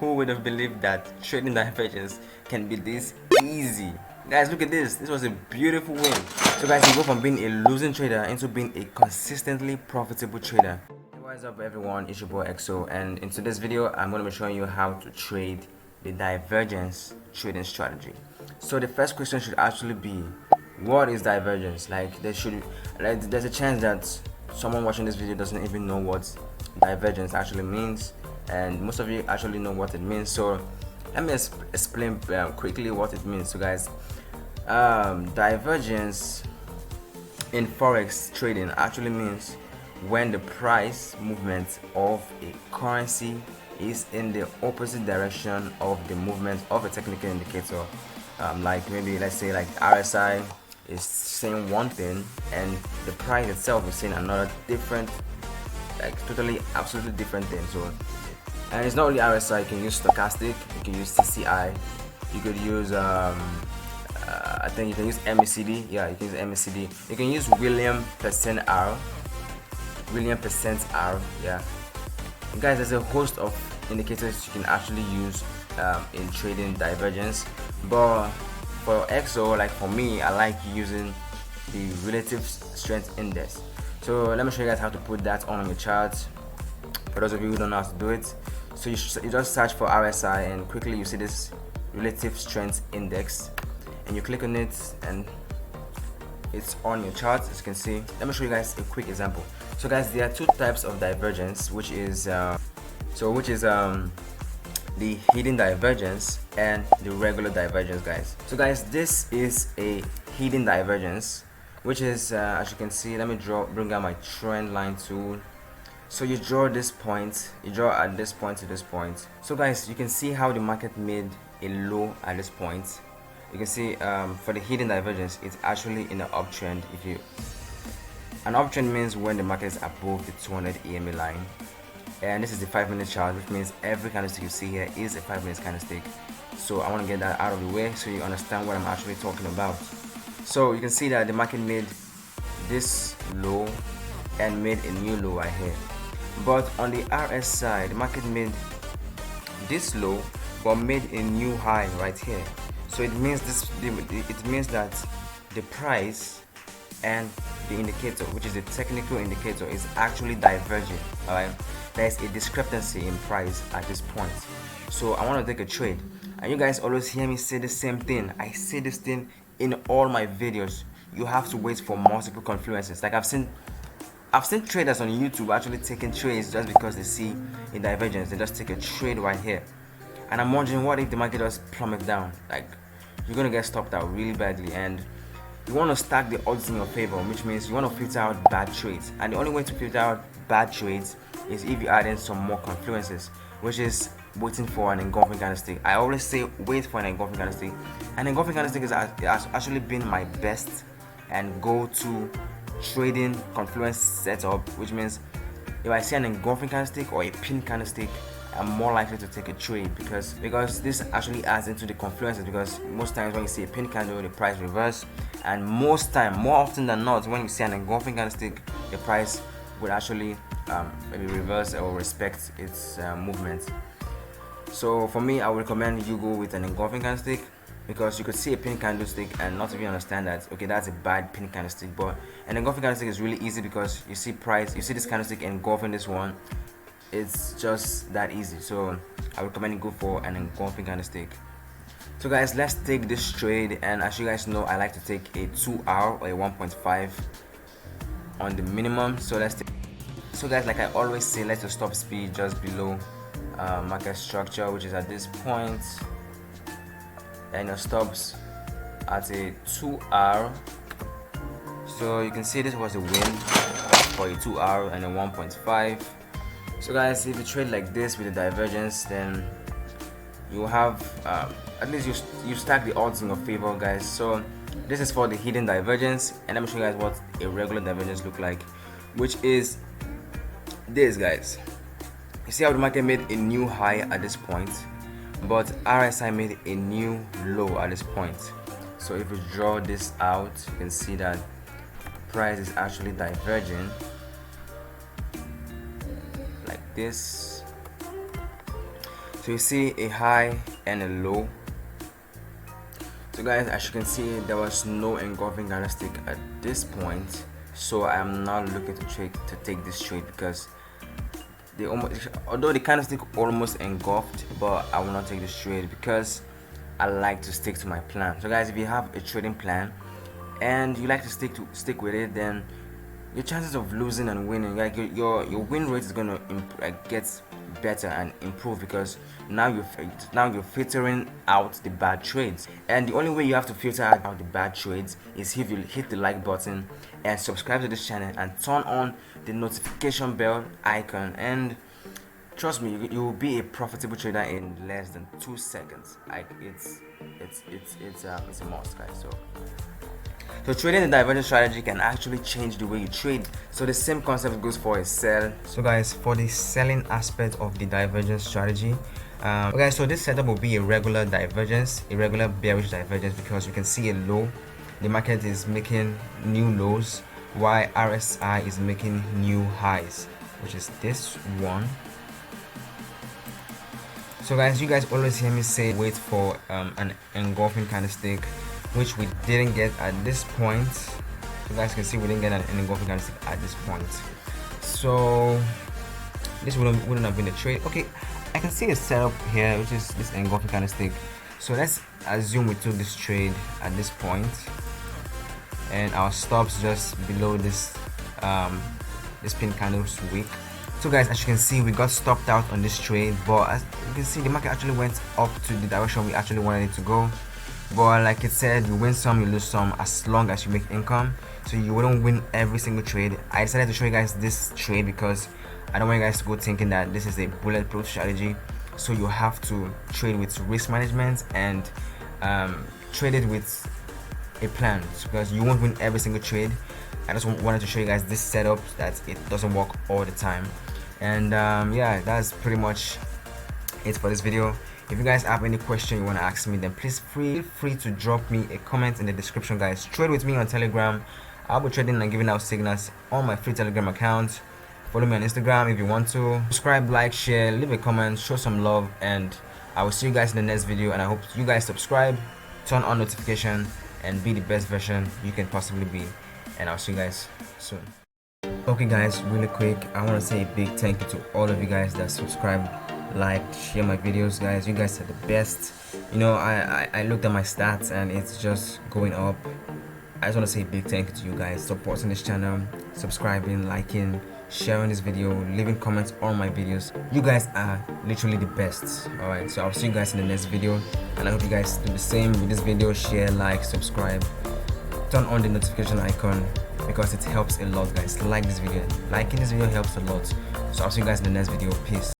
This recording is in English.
Who would have believed that trading divergence can be this easy? Guys, look at this. This was a beautiful win. So guys, you go from being a losing trader into being a consistently profitable trader. Hey, what's up everyone, it's your boy XO, and in today's video I'm going to be showing you how to trade the divergence trading strategy. So the first question should actually be, what is divergence? There's a chance that someone watching this video doesn't even know what divergence actually means, and most of you actually know what it means. So let me explain quickly what it means. So guys, divergence in forex trading actually means when the price movement of a currency is in the opposite direction of the movement of a technical indicator. Like maybe let's say like RSI is saying one thing and the price itself is saying another different, like totally absolutely different thing. So, and it's not only RSI, you can use stochastic, you can use TCI, you could use I think you can use MACD. Yeah, you can use MACD. You can use William percent R. Yeah, guys, there's a host of indicators you can actually use in trading divergence, but for XO, like for me, I like using the relative strength index. So let me show you guys how to put that on your chart for those of you who don't know how to do it. So you just search for RSI and quickly you see this relative strength index, and you click on it and it's on your chart, as you can see. Let me show you guys a quick example. So guys, there are two types of divergence, which is the hidden divergence and the regular divergence, guys. So guys, this is a hidden divergence, which is as you can see, let me bring out my trend line tool. So you draw this point, you draw at this point to this point. So guys, you can see how the market made a low at this point. You can see for the hidden divergence, it's actually in an uptrend. An uptrend means when the market is above the 200 EMA line, and this is the 5-minute chart, which means every candlestick you see here is a 5-minute candlestick. So I want to get that out of the way so you understand what I'm actually talking about. So you can see that the market made this low and made a new low right here. But on the RSI, the market made this low but made a new high right here. So it means that the price and the indicator, which is the technical indicator, is actually diverging. Alright, there's a discrepancy in price at this point. So I want to take a trade, and you guys always hear me say the same thing. I say this thing in all my videos. You have to wait for multiple confluences. Like I've seen traders on YouTube actually taking trades just because they see a divergence. They just take a trade right here, and I'm wondering, what if the market just plummet down? Like, you're gonna get stopped out really badly, and you want to stack the odds in your favor, which means you want to filter out bad trades. And the only way to filter out bad trades is if you add in some more confluences, which is waiting for an engulfing candlestick. I always say wait for an engulfing candlestick. An engulfing candlestick has actually been my best and go-to trading confluence setup, which means if I see an engulfing candlestick or a pin candlestick, I'm more likely to take a trade because this actually adds into the confluences. Because most times when you see a pin candle, the price reverse, and more often than not, when you see an engulfing candlestick, the price would actually maybe reverse or respect its movement. So for me, I would recommend you go with an engulfing candlestick, because you could see a pin candlestick and not even understand that okay, that's a bad pin candlestick. But an engulfing candlestick is really easy because you see this candlestick engulfing this one. It's just that easy. So I recommend you go for an engulfing candlestick. So guys, let's take this trade, and as you guys know, I like to take a 2R or a 1.5 on the minimum. So guys, like I always say, let your stop speed just below market structure, which is at this point, and your stops at a 2R. So you can see this was a win for a 2R and a 1.5. So guys, if you trade like this with a divergence, then you have at least you stack the odds in your favor, guys. So this is for the hidden divergence, and let me show you guys what a regular divergence look like, which is this, guys. You see how the market made a new high at this point, but RSI made a new low at this point. So if you draw this out, you can see that price is actually diverging like this. So you see a high and a low. So guys, as you can see, there was no engulfing candlestick at this point, so I'm not looking to take this trade because although the candlestick almost engulfed, but I will not take this trade because I like to stick to my plan. So guys, if you have a trading plan and you like to stick with it, then your chances of losing and winning, like your win rate is gonna get better and improve because now you're filtering out the bad trades. And the only way you have to filter out the bad trades is if you hit the like button and subscribe to this channel and turn on the notification bell icon, and trust me, you will be a profitable trader in less than 2 seconds. Like it's a must, guys. So trading the divergence strategy can actually change the way you trade. So the same concept goes for a sell. So guys, for the selling aspect of the divergence strategy, okay, so this setup will be a regular divergence, a regular bearish divergence, because you can see a low. The market is making new lows while RSI is making new highs, which is this one. So guys, you guys always hear me say wait for an engulfing candlestick, which we didn't get at this point. You guys can see we didn't get an engulfing candlestick at this point, so this wouldn't have been a trade. Okay, I can see a setup here, which is this engulfing candlestick. So let's assume we took this trade at this point and our stops just below this this pin candle's wick. So guys, as you can see, we got stopped out on this trade, but as you can see, the market actually went up to the direction we actually wanted it to go. But like it said, you win some, you lose some, as long as you make income. So you wouldn't win every single trade. I decided to show you guys this trade because I don't want you guys to go thinking that this is a bulletproof strategy. So you have to trade with risk management and trade it with a plan, because you won't win every single trade. I just wanted to show you guys this setup, that it doesn't work all the time. And yeah, that's pretty much it for this video. If you guys have any question you want to ask me, then please feel free to drop me a comment in the description, guys. Trade with me on Telegram. I'll be trading and giving out signals on my free Telegram account. Follow me on Instagram if you want to. Subscribe, like, share, leave a comment, show some love, and I will see you guys in the next video. And I hope you guys subscribe, turn on notification, and be the best version you can possibly be. And I'll see you guys soon. Okay guys, really quick, I want to say a big thank you to all of you guys that subscribe, like, share my videos. Guys, you guys are the best. You know, I looked at my stats and it's just going up. I just want to say a big thank you to you guys supporting this channel, subscribing, liking, sharing this video, leaving comments on my videos. You guys are literally the best. Alright, so I'll see you guys in the next video, and I hope you guys do the same with this video. Share, like, subscribe, turn on the notification icon, because it helps a lot, guys. Like this video, liking this video helps a lot. So I'll see you guys in the next video. Peace.